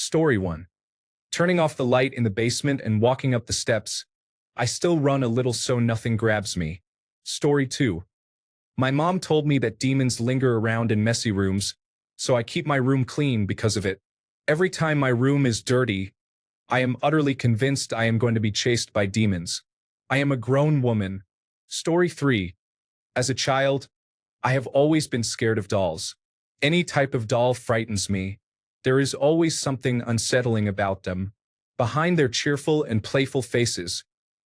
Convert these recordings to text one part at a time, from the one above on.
Story 1. Turning off the light in the basement and walking up the steps, I still run a little so nothing grabs me. Story 2. My mom told me that demons linger around in messy rooms, so I keep my room clean because of it. Every time my room is dirty, I am utterly convinced I am going to be chased by demons. I am a grown woman. Story 3. As a child, I have always been scared of dolls. Any type of doll frightens me. There is always something unsettling about them. Behind their cheerful and playful faces,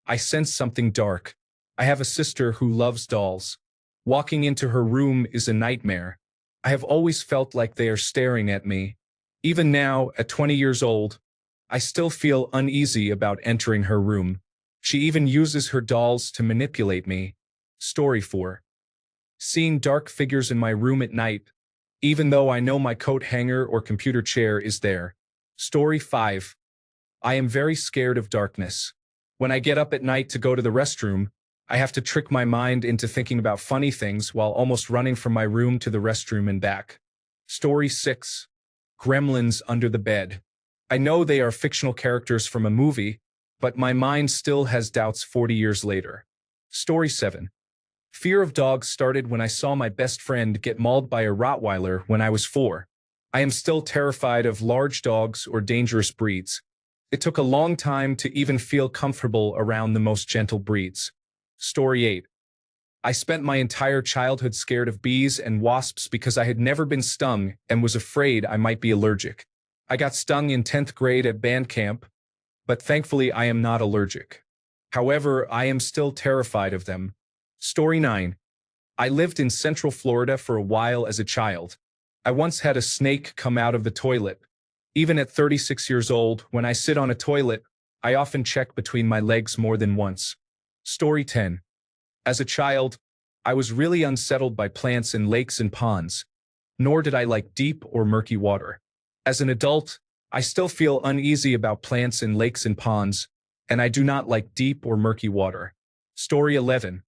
I sense something dark. I have a sister who loves dolls. Walking into her room is a nightmare. I have always felt like they are staring at me. Even now, at 20 years old, I still feel uneasy about entering her room. She even uses her dolls to manipulate me. Story 4. Seeing dark figures in my room at night, even though I know my coat hanger or computer chair is there. Story 5. I am very scared of darkness. When I get up at night to go to the restroom, I have to trick my mind into thinking about funny things while almost running from my room to the restroom and back. Story 6. Gremlins under the bed. I know they are fictional characters from a movie, but my mind still has doubts 40 years later. Story 7. Fear of dogs started when I saw my best friend get mauled by a Rottweiler when I was 4. I am still terrified of large dogs or dangerous breeds. It took a long time to even feel comfortable around the most gentle breeds. Story 8. I spent my entire childhood scared of bees and wasps because I had never been stung and was afraid I might be allergic. I got stung in 10th grade at band camp, but thankfully I am not allergic. However, I am still terrified of them. Story 9. I lived in Central Florida for a while as a child. I once had a snake come out of the toilet. Even at 36 years old, when I sit on a toilet, I often check between my legs more than once. Story 10. As a child, I was really unsettled by plants in lakes and ponds, nor did I like deep or murky water. As an adult, I still feel uneasy about plants in lakes and ponds, and I do not like deep or murky water. Story 11.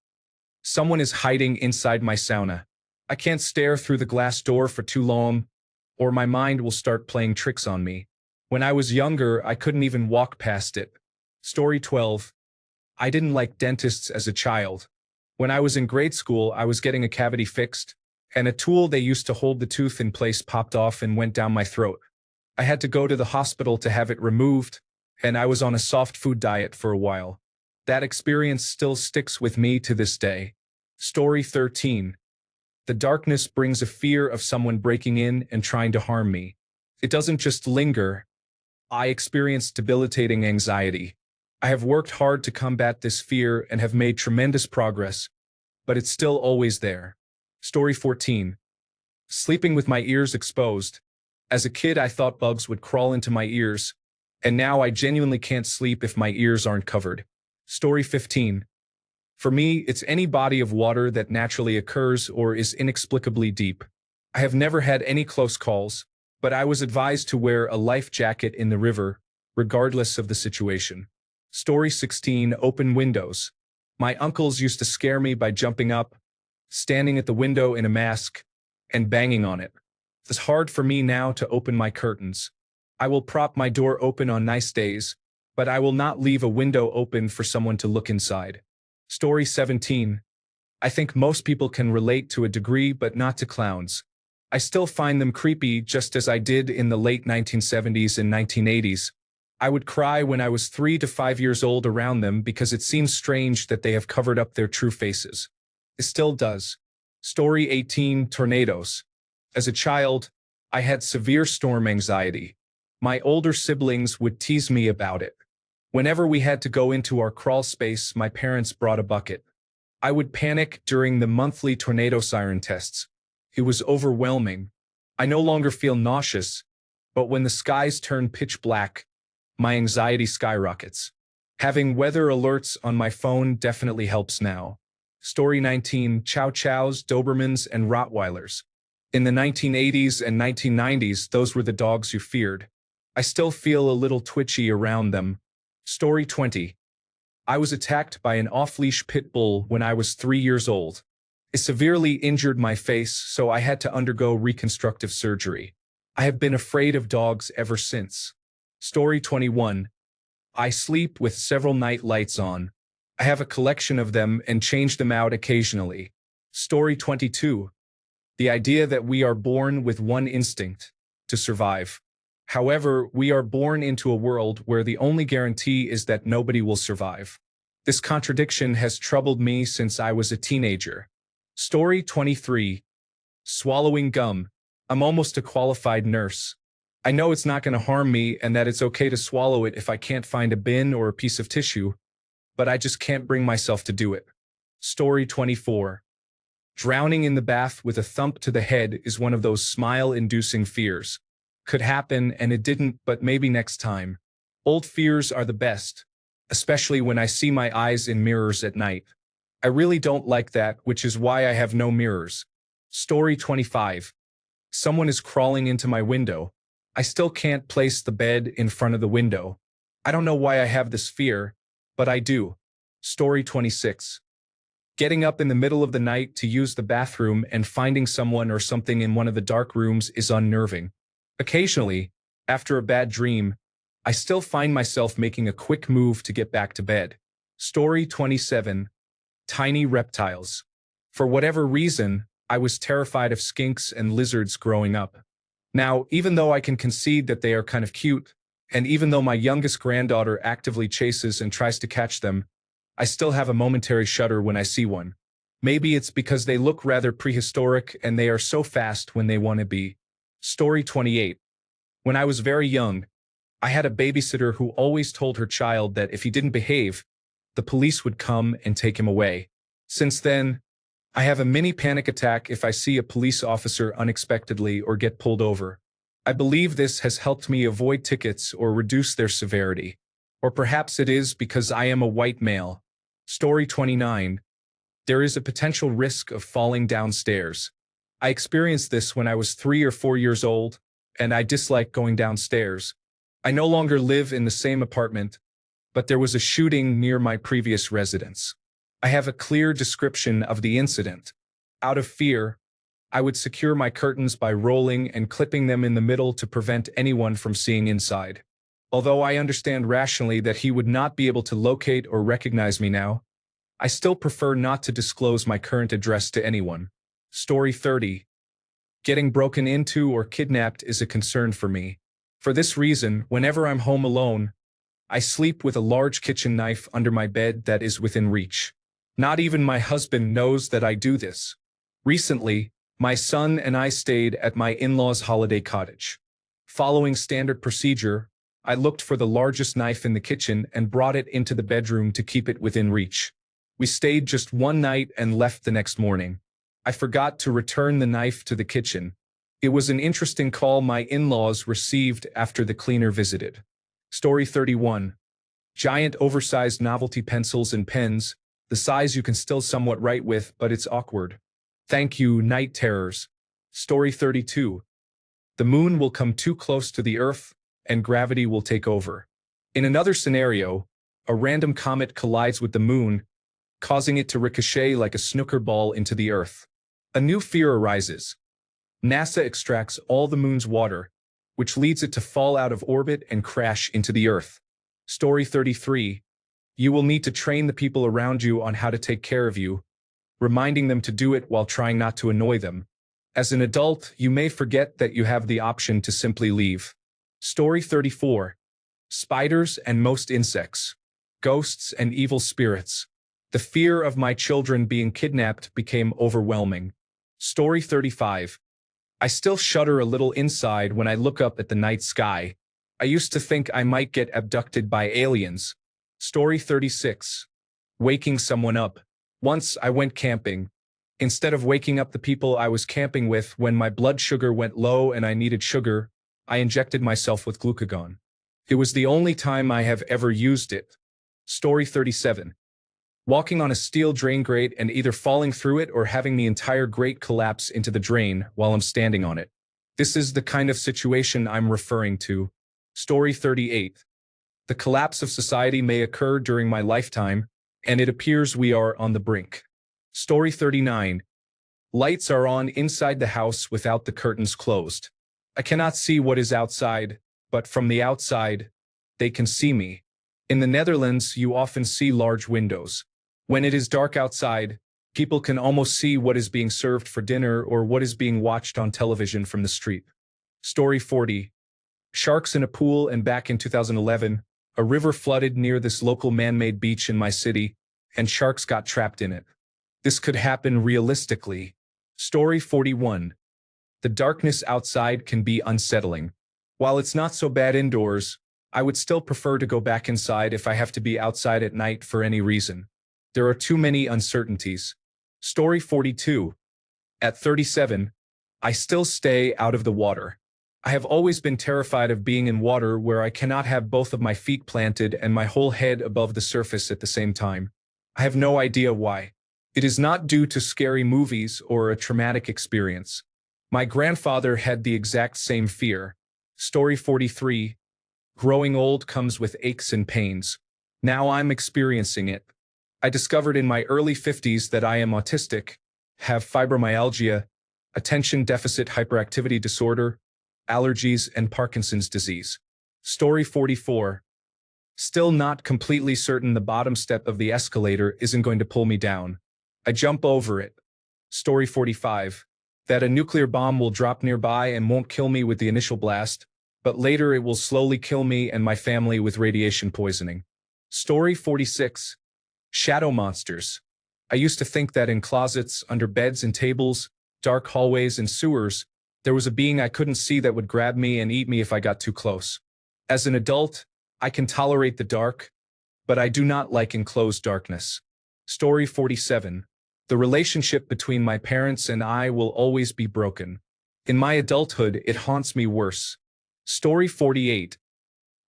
Someone is hiding inside my sauna. I can't stare through the glass door for too long, or my mind will start playing tricks on me. When I was younger, I couldn't even walk past it. Story 12. I didn't like dentists as a child. When I was in grade school, I was getting a cavity fixed, and a tool they used to hold the tooth in place popped off and went down my throat. I had to go to the hospital to have it removed, and I was on a soft food diet for a while. That experience still sticks with me to this day. Story 13. The darkness brings a fear of someone breaking in and trying to harm me. It doesn't just linger. I experience debilitating anxiety. I have worked hard to combat this fear and have made tremendous progress, but it's still always there. Story 14. Sleeping with my ears exposed. As a kid, I thought bugs would crawl into my ears, and now I genuinely can't sleep if my ears aren't covered. Story 15. For me, it's any body of water that naturally occurs or is inexplicably deep. I have never had any close calls, but I was advised to wear a life jacket in the river, regardless of the situation. Story 16. Open windows. My uncles used to scare me by jumping up, standing at the window in a mask, and banging on it. It's hard for me now to open my curtains. I will prop my door open on nice days, but I will not leave a window open for someone to look inside. Story 17. I think most people can relate to a degree, but not to clowns. I still find them creepy just as I did in the late 1970s and 1980s. I would cry when I was 3 to 5 years old around them because it seems strange that they have covered up their true faces. It still does. Story 18. Tornadoes. As a child, I had severe storm anxiety. My older siblings would tease me about it. Whenever we had to go into our crawl space, my parents brought a bucket. I would panic during the monthly tornado siren tests. It was overwhelming. I no longer feel nauseous, but when the skies turn pitch black, my anxiety skyrockets. Having weather alerts on my phone definitely helps now. Story 19. Chow Chows, Dobermans, and Rottweilers. In the 1980s and 1990s, those were the dogs you feared. I still feel a little twitchy around them. Story 20. I was attacked by an off-leash pit bull when I was 3 years old. It severely injured my face, so I had to undergo reconstructive surgery. I have been afraid of dogs ever since. Story 21. I sleep with several night lights on. I have a collection of them and change them out occasionally. Story 22. The idea that we are born with one instinct, to survive. However, we are born into a world where the only guarantee is that nobody will survive. This contradiction has troubled me since I was a teenager. Story 23. Swallowing gum. I'm almost a qualified nurse. I know it's not going to harm me and that it's okay to swallow it if I can't find a bin or a piece of tissue, but I just can't bring myself to do it. Story 24. Drowning in the bath with a thump to the head is one of those smile-inducing fears. Could happen and it didn't, but maybe next time. Old fears are the best, especially when I see my eyes in mirrors at night. I really don't like that, which is why I have no mirrors. Story 25. Someone is crawling into my window. I still can't place the bed in front of the window. I don't know why I have this fear, but I do. Story 26. Getting up in the middle of the night to use the bathroom and finding someone or something in one of the dark rooms is unnerving. Occasionally, after a bad dream, I still find myself making a quick move to get back to bed. Story 27. Tiny reptiles. For whatever reason, I was terrified of skinks and lizards growing up. Now, even though I can concede that they are kind of cute, and even though my youngest granddaughter actively chases and tries to catch them, I still have a momentary shudder when I see one. Maybe it's because they look rather prehistoric and they are so fast when they want to be. Story 28. When I was very young, I had a babysitter who always told her child that if he didn't behave, the police would come and take him away. Since then, I have a mini panic attack if I see a police officer unexpectedly or get pulled over. I believe this has helped me avoid tickets or reduce their severity. Or perhaps it is because I am a white male. Story 29. There is a potential risk of falling downstairs. I experienced this when I was 3 or 4 years old, and I dislike going downstairs. I no longer live in the same apartment, but there was a shooting near my previous residence. I have a clear description of the incident. Out of fear, I would secure my curtains by rolling and clipping them in the middle to prevent anyone from seeing inside. Although I understand rationally that he would not be able to locate or recognize me now, I still prefer not to disclose my current address to anyone. Story 30. Getting broken into or kidnapped is a concern for me. For this reason, whenever I'm home alone, I sleep with a large kitchen knife under my bed that is within reach. Not even my husband knows that I do this. Recently, my son and I stayed at my in-laws' holiday cottage. Following standard procedure, I looked for the largest knife in the kitchen and brought it into the bedroom to keep it within reach. We stayed just one night and left the next morning. I forgot to return the knife to the kitchen. It was an interesting call my in-laws received after the cleaner visited. Story 31. Giant oversized novelty pencils and pens, the size you can still somewhat write with, but it's awkward. Thank you, night terrors. Story 32. The moon will come too close to the Earth, and gravity will take over. In another scenario, a random comet collides with the moon, causing it to ricochet like a snooker ball into the Earth. A new fear arises. NASA extracts all the moon's water, which leads it to fall out of orbit and crash into the Earth. Story 33. You will need to train the people around you on how to take care of you, reminding them to do it while trying not to annoy them. As an adult, you may forget that you have the option to simply leave. Story 34. Spiders and most insects. Ghosts and evil spirits. The fear of my children being kidnapped became overwhelming. Story 35. I still shudder a little inside when I look up at the night sky. I used to think I might get abducted by aliens. Story 36. Waking someone up. Once I went camping. Instead of waking up the people I was camping with when my blood sugar went low and I needed sugar, I injected myself with glucagon. It was the only time I have ever used it. Story 37. Walking on a steel drain grate and either falling through it or having the entire grate collapse into the drain while I'm standing on it. This is the kind of situation I'm referring to. Story 38. The collapse of society may occur during my lifetime, and it appears we are on the brink. Story 39. Lights are on inside the house without the curtains closed. I cannot see what is outside, but from the outside, they can see me. In the Netherlands, you often see large windows. When it is dark outside, people can almost see what is being served for dinner or what is being watched on television from the street. Story 40. Sharks in a pool. And back in 2011, a river flooded near this local man-made beach in my city, and sharks got trapped in it. This could happen realistically. Story 41. The darkness outside can be unsettling. While it's not so bad indoors, I would still prefer to go back inside if I have to be outside at night for any reason. There are too many uncertainties. Story 42. At 37, I still stay out of the water. I have always been terrified of being in water where I cannot have both of my feet planted and my whole head above the surface at the same time. I have no idea why. It is not due to scary movies or a traumatic experience. My grandfather had the exact same fear. Story 43. Growing old comes with aches and pains. Now I'm experiencing it. I discovered in my early 50s that I am autistic, have fibromyalgia, attention deficit hyperactivity disorder, allergies, and Parkinson's disease. Story 44. Still not completely certain the bottom step of the escalator isn't going to pull me down. I jump over it. Story 45. That a nuclear bomb will drop nearby and won't kill me with the initial blast, but later it will slowly kill me and my family with radiation poisoning. Story 46. Shadow monsters. I used to think that in closets, under beds and tables, dark hallways and sewers, there was a being I couldn't see that would grab me and eat me if I got too close. As an adult, I can tolerate the dark, but I do not like enclosed darkness. Story 47. The relationship between my parents and I will always be broken. In my adulthood, it haunts me worse. Story 48.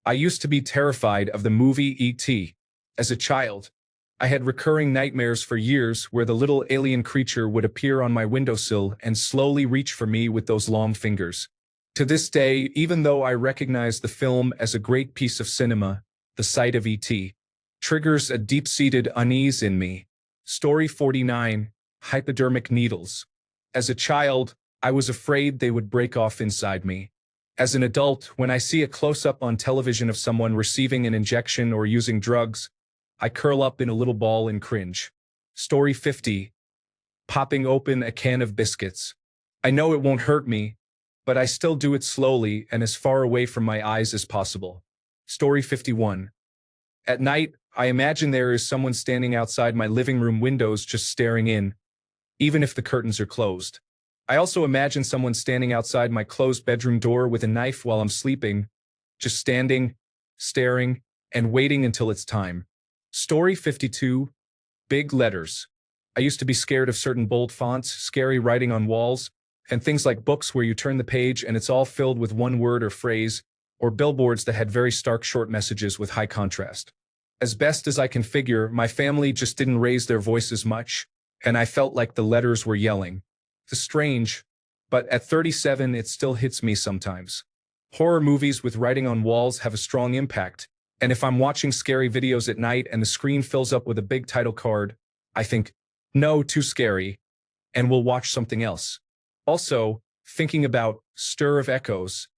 I used to be terrified of the movie E.T. As a child, I had recurring nightmares for years where the little alien creature would appear on my windowsill and slowly reach for me with those long fingers. To this day, even though I recognize the film as a great piece of cinema, the sight of E.T. triggers a deep-seated unease in me. Story 49. Hypodermic needles. As a child, I was afraid they would break off inside me. As an adult, when I see a close-up on television of someone receiving an injection or using drugs, I curl up in a little ball and cringe. Story 50. Popping open a can of biscuits. I know it won't hurt me, but I still do it slowly and as far away from my eyes as possible. Story 51. At night, I imagine there is someone standing outside my living room windows just staring in, even if the curtains are closed. I also imagine someone standing outside my closed bedroom door with a knife while I'm sleeping, just standing, staring, and waiting until it's time. Story 52. Big letters. I used to be scared of certain bold fonts, scary writing on walls, and things like books where you turn the page and it's all filled with one word or phrase, or billboards that had very stark short messages with high contrast. As best as I can figure, my family just didn't raise their voices much, and I felt like the letters were yelling. It's strange, but at 37 it still hits me sometimes. Horror movies with writing on walls have a strong impact, and if I'm watching scary videos at night and the screen fills up with a big title card, I think, no, too scary, and we'll watch something else. Also, thinking about stir of echoes,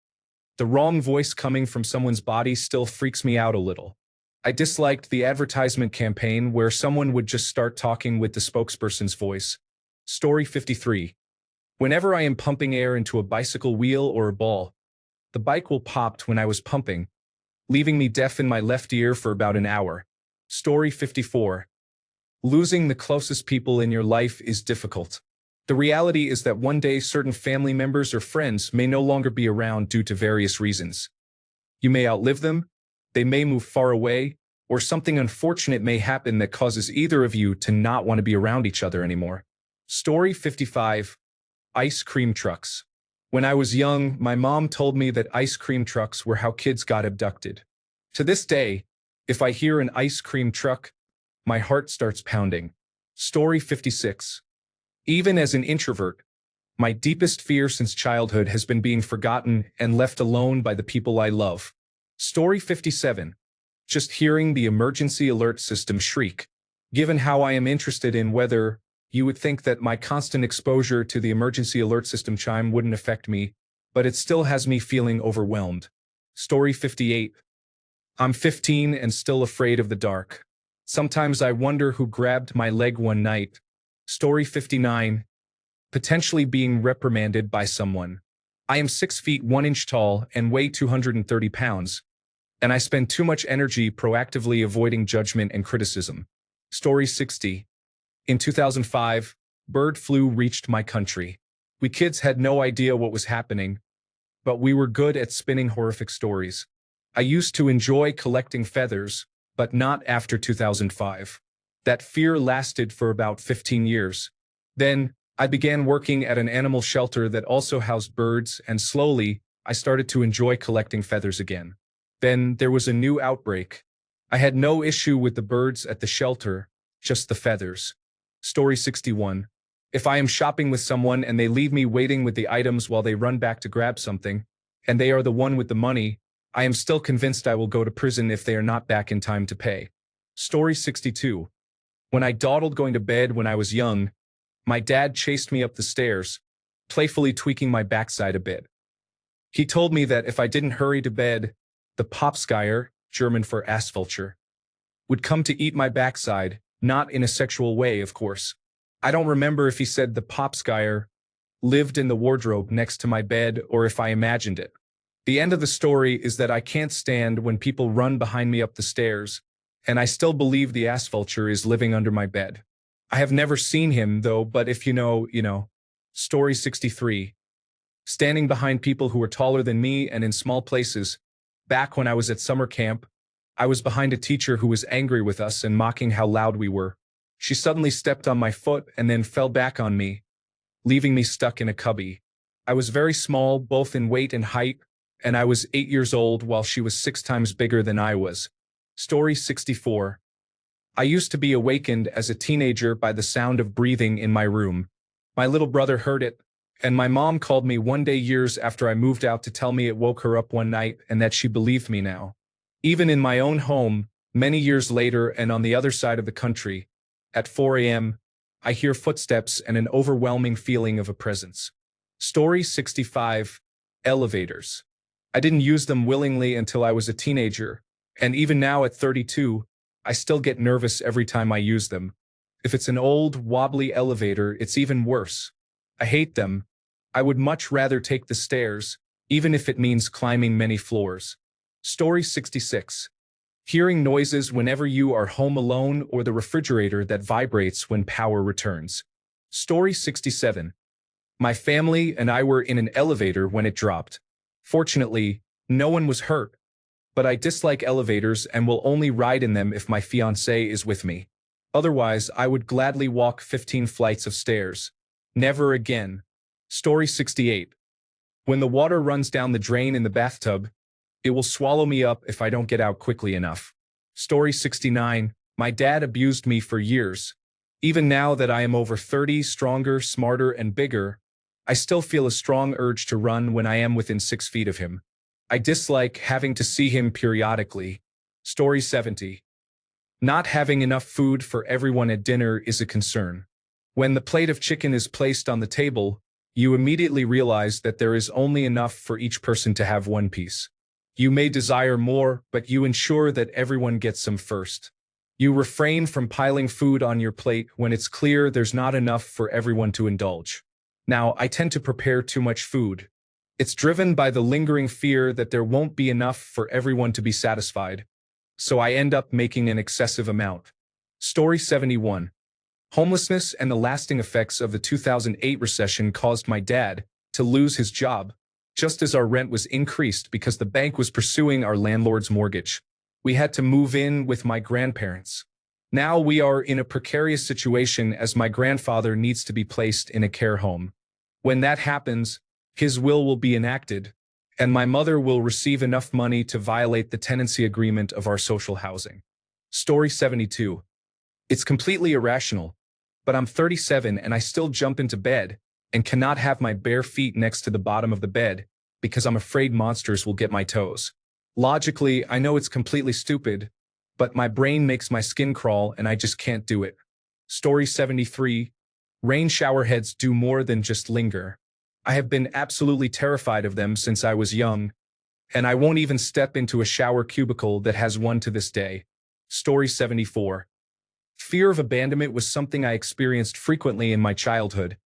the wrong voice coming from someone's body still freaks me out a little. I disliked the advertisement campaign where someone would just start talking with the spokesperson's voice. Story 53. Whenever I am pumping air into a bicycle wheel or a ball, the bike will pop when I was pumping, leaving me deaf in my left ear for about an hour. Story 54. Losing the closest people in your life is difficult. The reality is that one day certain family members or friends may no longer be around due to various reasons. You may outlive them, they may move far away, or something unfortunate may happen that causes either of you to not want to be around each other anymore. Story 55. Ice cream trucks. When I was young, my mom told me that ice cream trucks were how kids got abducted. To this day, if I hear an ice cream truck, my heart starts pounding. Story 56. Even as an introvert, my deepest fear since childhood has been being forgotten and left alone by the people I love. Story 57. Just hearing the emergency alert system shriek. Given how I am interested in weather, you would think that my constant exposure to the emergency alert system chime wouldn't affect me, but it still has me feeling overwhelmed. Story 58. I'm 15 and still afraid of the dark. Sometimes I wonder who grabbed my leg one night. Story 59. Potentially being reprimanded by someone. I am 6 feet 1 inch tall and weigh 230 pounds, and I spend too much energy proactively avoiding judgment and criticism. Story 60. In 2005, bird flu reached my country. We kids had no idea what was happening, but we were good at spinning horrific stories. I used to enjoy collecting feathers, but not after 2005. That fear lasted for about 15 years. Then, I began working at an animal shelter that also housed birds, and slowly, I started to enjoy collecting feathers again. Then, there was a new outbreak. I had no issue with the birds at the shelter, just the feathers. Story 61. If I am shopping with someone and they leave me waiting with the items while they run back to grab something, and they are the one with the money, I am still convinced I will go to prison if they are not back in time to pay. Story 62. When I dawdled going to bed when I was young, my dad chased me up the stairs, playfully tweaking my backside a bit. He told me that if I didn't hurry to bed, the Popskyer, German for ass vulture, would come to eat my backside, not in a sexual way, of course. I don't remember if he said the Popskyer lived in the wardrobe next to my bed or if I imagined it. The end of the story is that I can't stand when people run behind me up the stairs, and I still believe the ass vulture is living under my bed. I have never seen him, though, but if you know, you know. Story 63. Standing behind people who were taller than me and in small places. Back when I was at summer camp, I was behind a teacher who was angry with us and mocking how loud we were. She suddenly stepped on my foot and then fell back on me, leaving me stuck in a cubby. I was very small, both in weight and height, and I was 8 years old while she was 6 times bigger than I was. Story 64. I used to be awakened as a teenager by the sound of breathing in my room. My little brother heard it, and my mom called me one day years after I moved out to tell me it woke her up one night and that she believed me now. Even in my own home, many years later and on the other side of the country, at 4 a.m., I hear footsteps and an overwhelming feeling of a presence. Story 65. Elevators. I didn't use them willingly until I was a teenager, and even now at 32, I still get nervous every time I use them. If it's an old, wobbly elevator, it's even worse. I hate them. I would much rather take the stairs, even if it means climbing many floors. Story 66. Hearing noises whenever you are home alone or the refrigerator that vibrates when power returns. Story 67. My family and I were in an elevator when it dropped. Fortunately, no one was hurt, but I dislike elevators and will only ride in them if my fiancé is with me. Otherwise, I would gladly walk 15 flights of stairs. Never again. Story 68. When the water runs down the drain in the bathtub, it will swallow me up if I don't get out quickly enough. Story 69. My dad abused me for years. Even now that I am over 30, stronger, smarter, and bigger, I still feel a strong urge to run when I am within 6 feet of him. I dislike having to see him periodically. Story 70. Not having enough food for everyone at dinner is a concern. When the plate of chicken is placed on the table, you immediately realize that there is only enough for each person to have one piece. You may desire more, but you ensure that everyone gets some first. You refrain from piling food on your plate when it's clear there's not enough for everyone to indulge. Now, I tend to prepare too much food. It's driven by the lingering fear that there won't be enough for everyone to be satisfied, so I end up making an excessive amount. Story 71. Homelessness and the lasting effects of the 2008 recession caused my dad to lose his job, just as our rent was increased because the bank was pursuing our landlord's mortgage. We had to move in with my grandparents. Now we are in a precarious situation as my grandfather needs to be placed in a care home. When that happens, his will be enacted, and my mother will receive enough money to violate the tenancy agreement of our social housing. Story 72. It's completely irrational, but I'm 37 and I still jump into bed and cannot have my bare feet next to the bottom of the bed because I'm afraid monsters will get my toes. Logically, I know it's completely stupid, but my brain makes my skin crawl and I just can't do it. Story 73. Rain shower heads do more than just linger. I have been absolutely terrified of them since I was young, and I won't even step into a shower cubicle that has one to this day. Story 74. Fear of abandonment was something I experienced frequently in my childhood,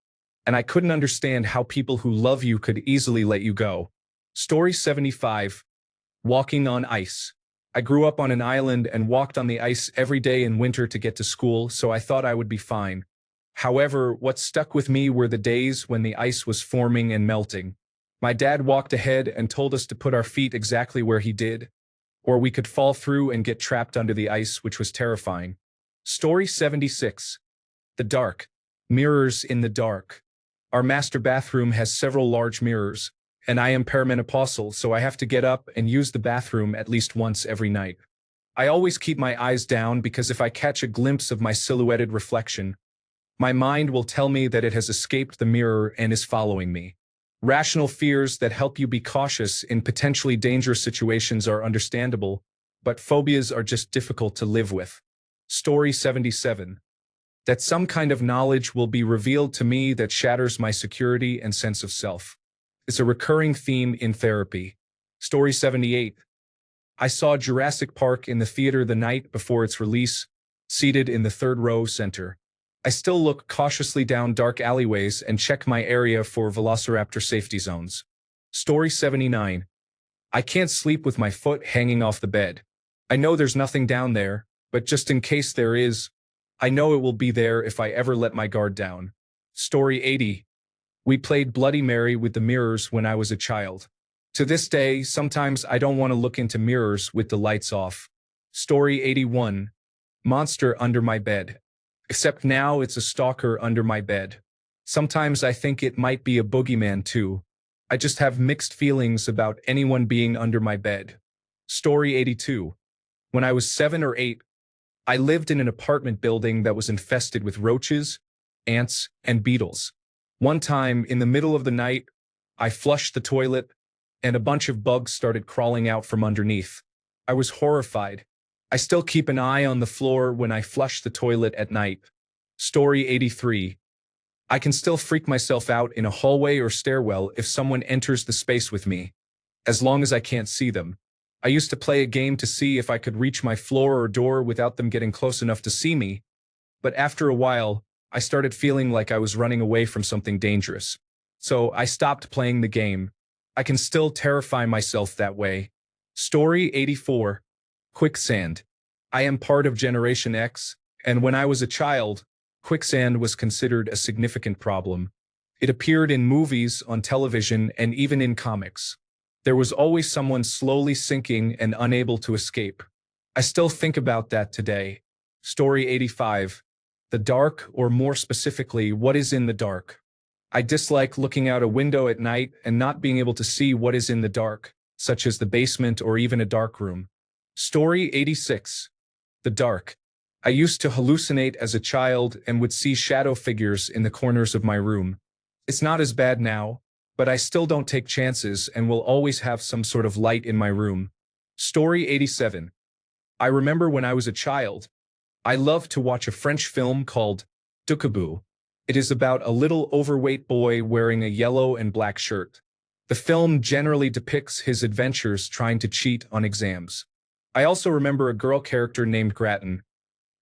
and I couldn't understand how people who love you could easily let you go. Story 75. Walking on ice. I grew up on an island and walked on the ice every day in winter to get to school, so I thought I would be fine. However, what stuck with me were the days when the ice was forming and melting. My dad walked ahead and told us to put our feet exactly where he did, or we could fall through and get trapped under the ice, which was terrifying. Story 76. The dark. Mirrors in the dark. Our master bathroom has several large mirrors, and I am perimenopausal, so I have to get up and use the bathroom at least once every night. I always keep my eyes down because if I catch a glimpse of my silhouetted reflection, my mind will tell me that it has escaped the mirror and is following me. Rational fears that help you be cautious in potentially dangerous situations are understandable, but phobias are just difficult to live with. Story 77. That some kind of knowledge will be revealed to me that shatters my security and sense of self. It's a recurring theme in therapy. Story 78. I saw Jurassic Park in the theater the night before its release, seated in the third row center. I still look cautiously down dark alleyways and check my area for velociraptor safety zones. Story 79. I can't sleep with my foot hanging off the bed. I know there's nothing down there, but just in case there is, I know it will be there if I ever let my guard down. Story 80. We played Bloody Mary with the mirrors when I was a child. To this day, sometimes I don't want to look into mirrors with the lights off. Story 81. Monster under my bed. Except now it's a stalker under my bed. Sometimes I think it might be a boogeyman too. I just have mixed feelings about anyone being under my bed. Story 82. When I was 7 or 8, I lived in an apartment building that was infested with roaches, ants, and beetles. One time, in the middle of the night, I flushed the toilet, and a bunch of bugs started crawling out from underneath. I was horrified. I still keep an eye on the floor when I flush the toilet at night. Story 83. I can still freak myself out in a hallway or stairwell if someone enters the space with me, as long as I can't see them. I used to play a game to see if I could reach my floor or door without them getting close enough to see me, but after a while, I started feeling like I was running away from something dangerous. So I stopped playing the game. I can still terrify myself that way. Story 84. Quicksand. I am part of Generation X, and when I was a child, quicksand was considered a significant problem. It appeared in movies, on television, and even in comics. There was always someone slowly sinking and unable to escape. I still think about that today. Story 85. The dark, or more specifically, what is in the dark. I dislike looking out a window at night and not being able to see what is in the dark, such as the basement or even a dark room. Story 86. The dark. I used to hallucinate as a child and would see shadow figures in the corners of my room. It's not as bad now, but I still don't take chances and will always have some sort of light in my room. Story 87. I remember when I was a child, I loved to watch a French film called Duckaboo. It is about a little overweight boy wearing a yellow and black shirt. The film generally depicts his adventures trying to cheat on exams. I also remember a girl character named Grattan.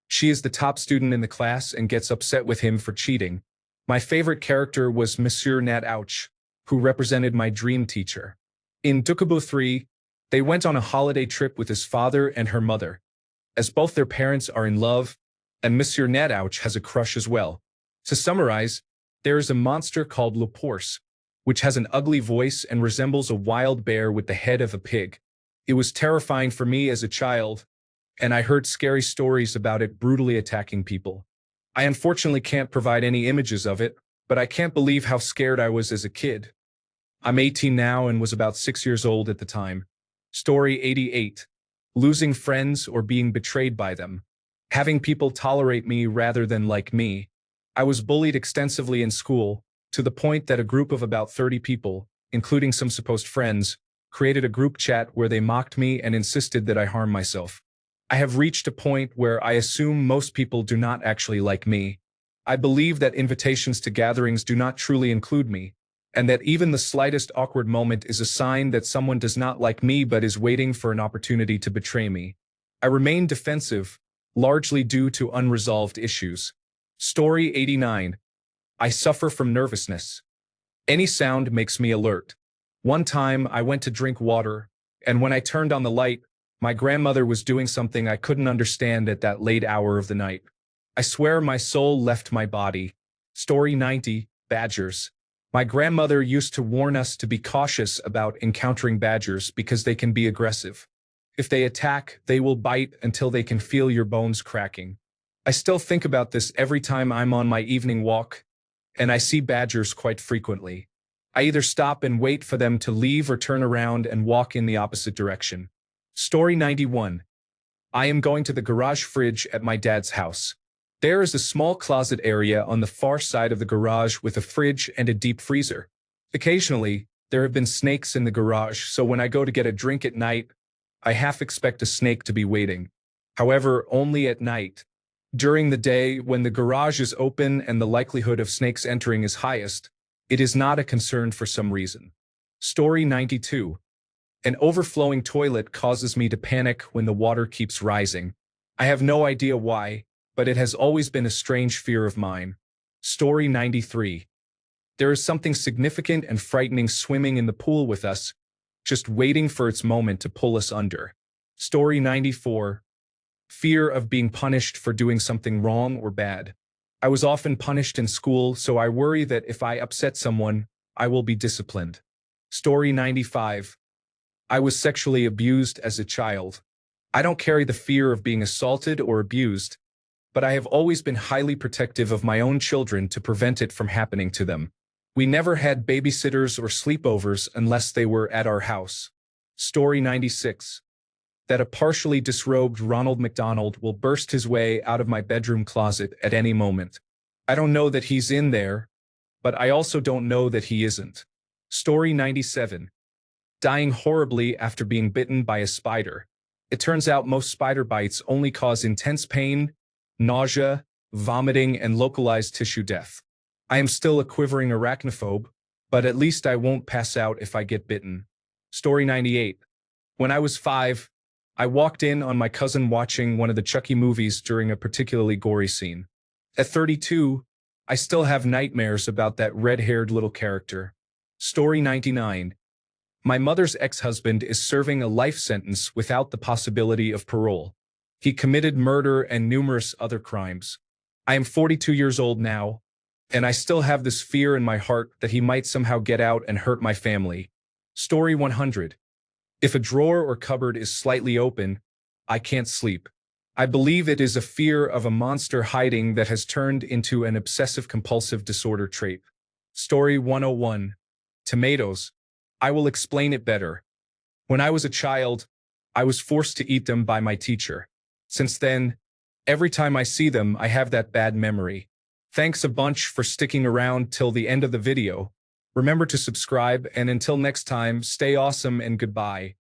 She is the top student in the class and gets upset with him for cheating. My favorite character was Monsieur Nat Ouch, who represented my dream teacher. In Duckaboo 3, they went on a holiday trip with his father and her mother, as both their parents are in love, and Monsieur Nat Ouch has a crush as well. To summarize, there is a monster called Le Porce, which has an ugly voice and resembles a wild bear with the head of a pig. It was terrifying for me as a child, and I heard scary stories about it brutally attacking people. I unfortunately can't provide any images of it, but I can't believe how scared I was as a kid. I'm 18 now and was about 6 years old at the time. Story 88. Losing friends or being betrayed by them. Having people tolerate me rather than like me. I was bullied extensively in school, to the point that a group of about 30 people, including some supposed friends, created a group chat where they mocked me and insisted that I harm myself. I have reached a point where I assume most people do not actually like me. I believe that invitations to gatherings do not truly include me, and that even the slightest awkward moment is a sign that someone does not like me but is waiting for an opportunity to betray me. I remain defensive, largely due to unresolved issues. Story 89. I suffer from nervousness. Any sound makes me alert. One time, I went to drink water, and when I turned on the light, my grandmother was doing something I couldn't understand at that late hour of the night. I swear my soul left my body. Story 90. Badgers. My grandmother used to warn us to be cautious about encountering badgers because they can be aggressive. If they attack, they will bite until they can feel your bones cracking. I still think about this every time I'm on my evening walk, and I see badgers quite frequently. I either stop and wait for them to leave or turn around and walk in the opposite direction. Story 91. I am going to the garage fridge at my dad's house. There is a small closet area on the far side of the garage with a fridge and a deep freezer. Occasionally, there have been snakes in the garage, so when I go to get a drink at night, I half expect a snake to be waiting. However, only at night. During the day, when the garage is open and the likelihood of snakes entering is highest, it is not a concern for some reason. Story 92. An overflowing toilet causes me to panic when the water keeps rising. I have no idea why, but it has always been a strange fear of mine. Story 93. There is something significant and frightening swimming in the pool with us, just waiting for its moment to pull us under. Story 94. Fear of being punished for doing something wrong or bad. I was often punished in school, so I worry that if I upset someone, I will be disciplined. Story 95. I was sexually abused as a child. I don't carry the fear of being assaulted or abused, but I have always been highly protective of my own children to prevent it from happening to them. We never had babysitters or sleepovers unless they were at our house. Story 96. That a partially disrobed Ronald McDonald will burst his way out of my bedroom closet at any moment. I don't know that he's in there, but I also don't know that he isn't. Story 97. Dying horribly after being bitten by a spider. It turns out most spider bites only cause intense pain, nausea, vomiting, and localized tissue death. I am still a quivering arachnophobe, but at least I won't pass out if I get bitten. Story 98. When I was 5, I walked in on my cousin watching one of the Chucky movies during a particularly gory scene. At 32, I still have nightmares about that red-haired little character. Story 99. My mother's ex-husband is serving a life sentence without the possibility of parole. He committed murder and numerous other crimes. I am 42 years old now, and I still have this fear in my heart that he might somehow get out and hurt my family. Story 100. If a drawer or cupboard is slightly open, I can't sleep. I believe it is a fear of a monster hiding that has turned into an obsessive-compulsive disorder trait. Story 101. Tomatoes. I will explain it better. When I was a child, I was forced to eat them by my teacher. Since then, every time I see them, I have that bad memory. Thanks a bunch for sticking around till the end of the video. Remember to subscribe, and until next time, stay awesome and goodbye.